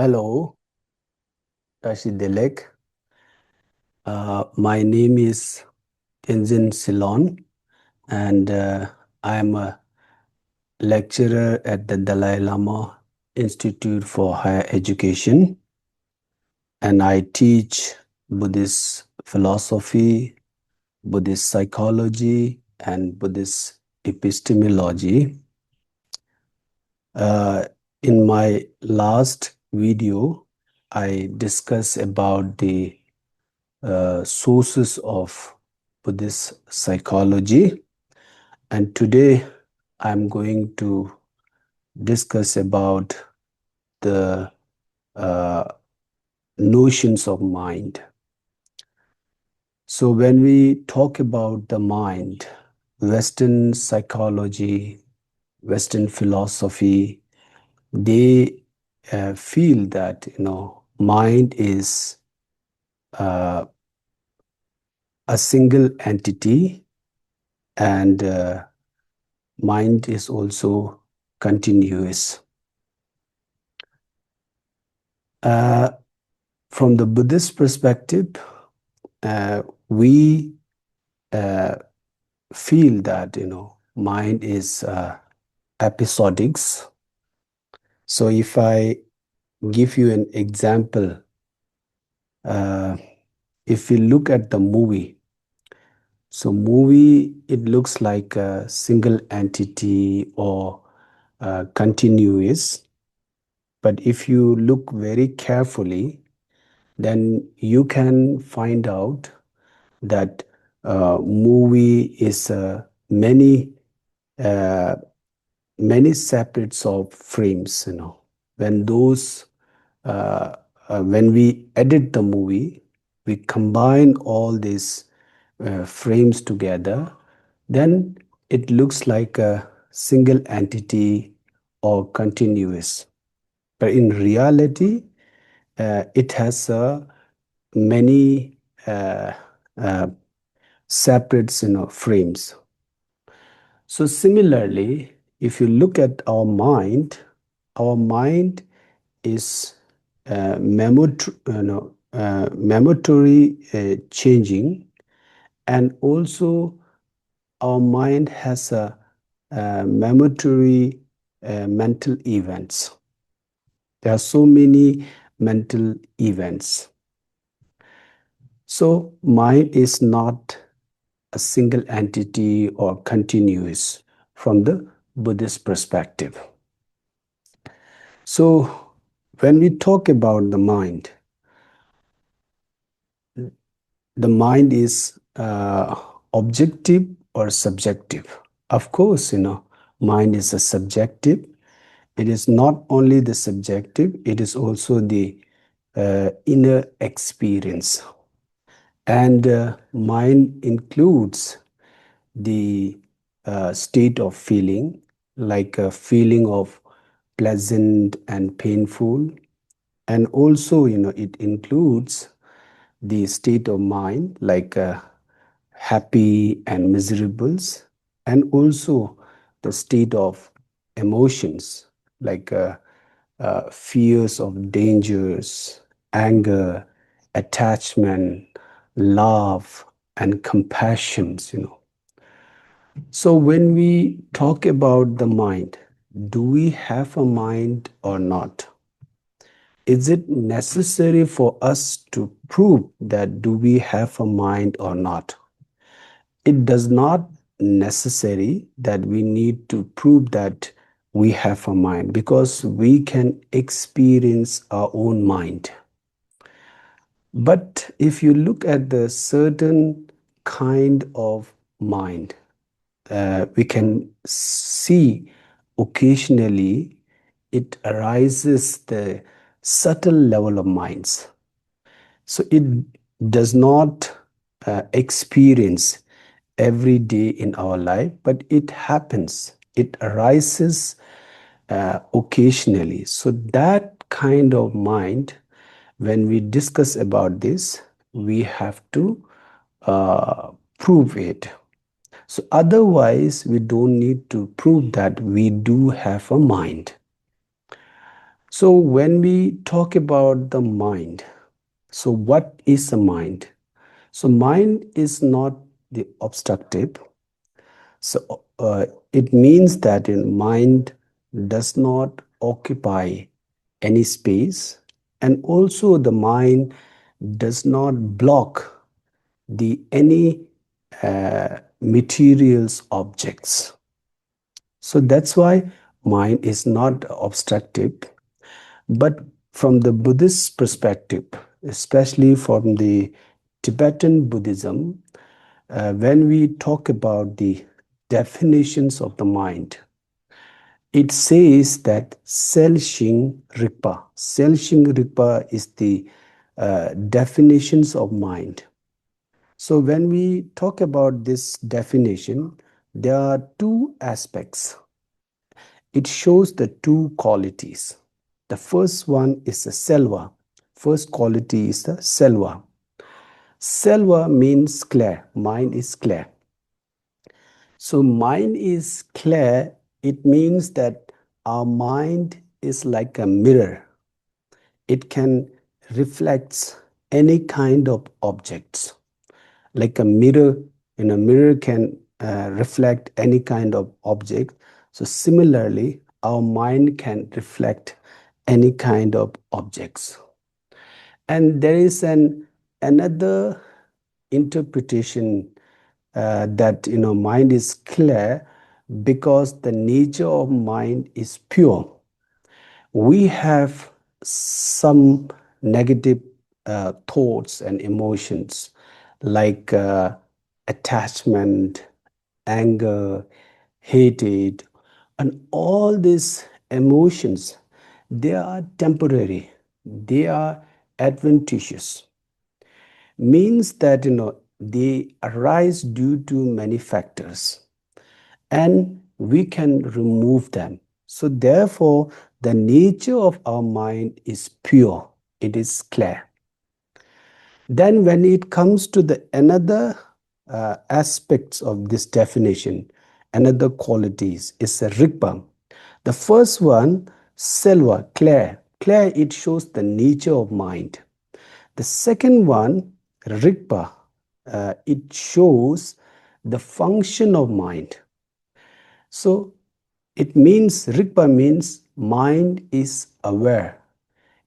Hello, Delek. My name is Tenzin Celon, and I am a lecturer at the Dalai Lama Institute for Higher Education, and I teach Buddhist philosophy, Buddhist psychology, and Buddhist epistemology. Uh, in my last video, I discussed about the sources of Buddhist psychology. And today I'm going to discuss about the uh, notions of mind. So when we talk about the mind, Western psychology, Western philosophy, they feel that mind is uh, a single entity, and mind is also continuous. Uh, from the Buddhist perspective, we uh, feel that mind is episodics. So if I give you an example, uh, if we look at the movie, so movie it looks like a single entity or continuous. But if you look very carefully, then you can find out that movie is uh, many separates of frames. When those when we edit the movie, we combine all these frames together, then it looks like a single entity or continuous. But in reality, it has many uh, separate frames. So similarly, if you look at our mind is memory changing, and also our mind has a memory mental events. There are so many mental events. So mind is not a single entity or continuous from the Buddhist perspective. So when we talk about the mind is objective or subjective. Of course, mind is a subjective. It is not only the subjective, it is also the inner experience. And mind includes the state of feeling, like a feeling of pleasant and painful. And also, it includes the state of mind, like happy and miserables, and also the state of emotions, like fears of dangers, anger, attachment, love, and compassions. So when we talk about the mind, do we have a mind or not? Is it necessary for us to prove that do we have a mind or not? It does not necessary that we need to prove that we have a mind, because we can experience our own mind. But if you look at the certain kind of mind, we can see occasionally it arises the subtle level of minds. So it does not experience every day in our life, but it happens. It arises occasionally. So that kind of mind, when we discuss about this, we have to prove it. So otherwise, we don't need to prove that we do have a mind. So when we talk about the mind, so what is a mind? So mind is not the obstructive. So it means that in mind does not occupy any space, and also the mind does not block the any materials objects. So that's why mind is not obstructive. But from the Buddhist perspective, especially from the Tibetan Buddhism, when we talk about the definitions of the mind, it says that Selshing Rigpa. Selshing Rigpa is the definitions of mind. So when we talk about this definition, there are two aspects. It shows the two qualities. The first one is the selva. First quality is the selva. Selva means clear. Mind is clear. So mind is clear. It means that our mind is like a mirror. It can reflect any kind of objects. Like a mirror, a mirror can reflect any kind of object. So similarly, our mind can reflect any kind of objects. And there is another interpretation that mind is clear because the nature of mind is pure. We have some negative thoughts and emotions like attachment, anger, hatred, and all these emotions, they are temporary, they are adventitious. Means that they arise due to many factors and we can remove them. So therefore, the nature of our mind is pure, it is clear. Then when it comes to the another aspects of this definition, another qualities is a rigpa. The first one, selva, clear. Clear, it shows the nature of mind. The second one, rigpa, it shows the function of mind. So it means, rigpa means mind is aware.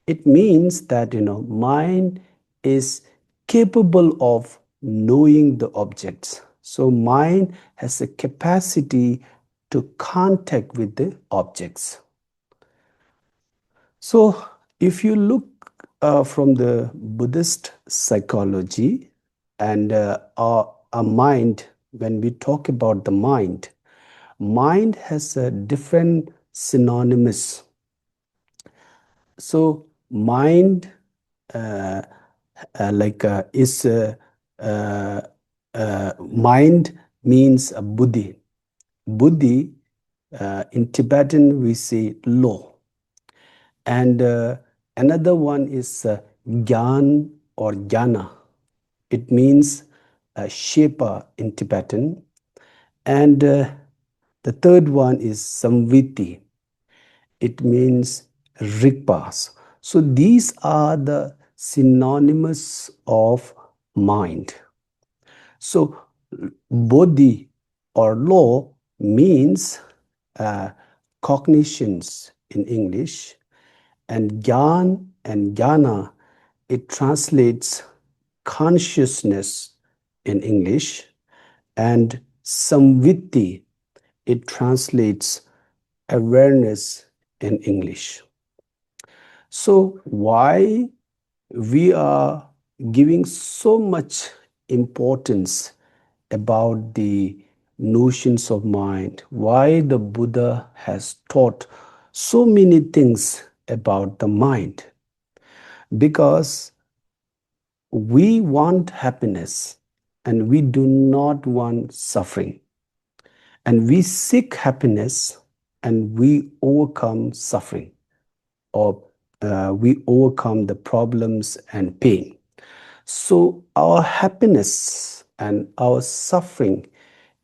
It means that mind is capable of knowing the objects. So mind has a capacity to contact with the objects. So if you look from the Buddhist psychology and our mind, when we talk about the mind, mind has a different synonymous. So mind is mind means a buddhi. Buddhi in Tibetan we say lo, and another one is gyan or jnana. It means shepa in Tibetan, and the third one is samviti. It means rigpas. So these are the synonymous of mind. So bodhi or law means cognitions in English, and gyan and jnana, it translates consciousness in English, and samviti, it translates awareness in English. So why we are giving so much importance about the notions of mind, why the Buddha has taught so many things about the mind? Because we want happiness and we do not want suffering. And we seek happiness and we overcome suffering, or we overcome the problems and pain. So our happiness and our suffering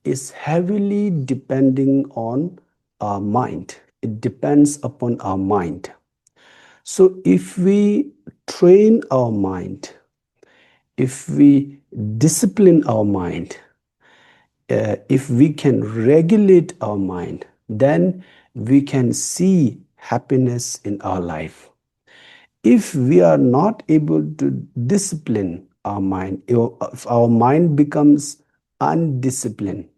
is heavily depending on our mind. It depends upon our mind. So if we train our mind, if we discipline our mind, if we can regulate our mind, then we can see happiness in our life. If we are not able to discipline our mind, if our mind becomes undisciplined,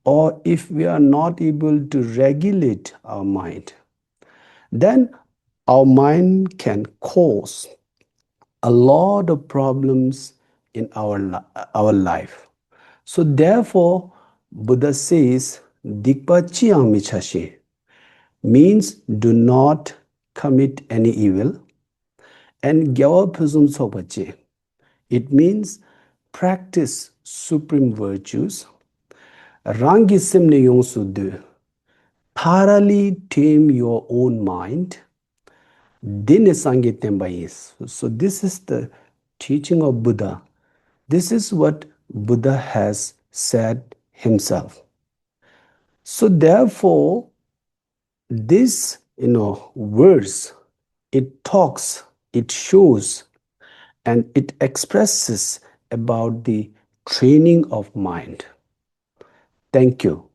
or if we are not able to regulate our mind, then our mind can cause a lot of problems in our life. So therefore, Buddha says, Dikpa chiang michashi means do not commit any evil, and gyawa phusum sopache. It means practice supreme virtues. Rangi simne yongsu do. Thoroughly tame your own mind. Dine sange tembayis. So this is the teaching of Buddha. This is what Buddha has said himself. So therefore, this verse, it talks, it shows, and it expresses about the training of mind. Thank you.